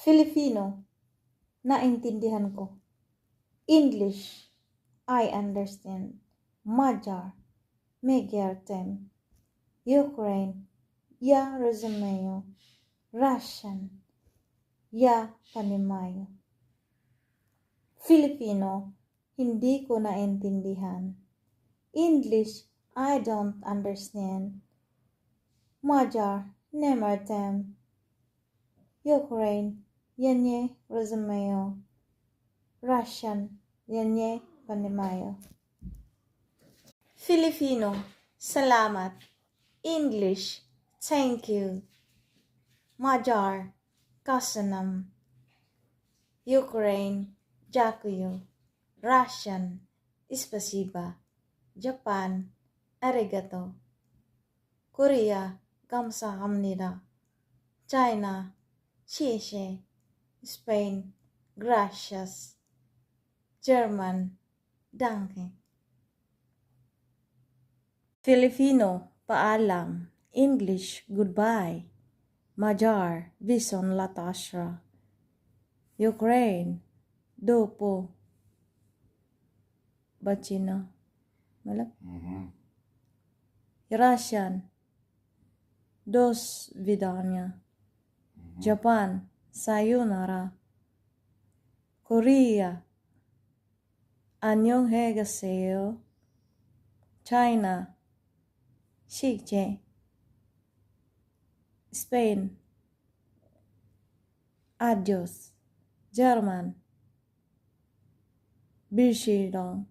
Filipino, naintindihan ko. English, I understand. Magyar, megértem. Ukraine, я розумію. Russian, я понимаю. Filipino, hindi ko naintindihan. English, I don't understand. Magyar, nem értem. Ukraine, я не розумію. Russian, я не понимаю. Filipino, salamat. English, thank you. Magyar, köszönöm. Ukraine, дякую. Russian, спасибо. Japan, arigato. Korea, 감사합니다. China, 谢谢. Spain, gracias. German, danke. Filipino, paalam. English, goodbye. Magyar, viszont látásra. Ukraine, dopo. Bacino. Malap? Russian, до свидания. Japan, sayonara. Korea, 안녕하세요. China, 谢谢. Spain, adios. German, Bishilong.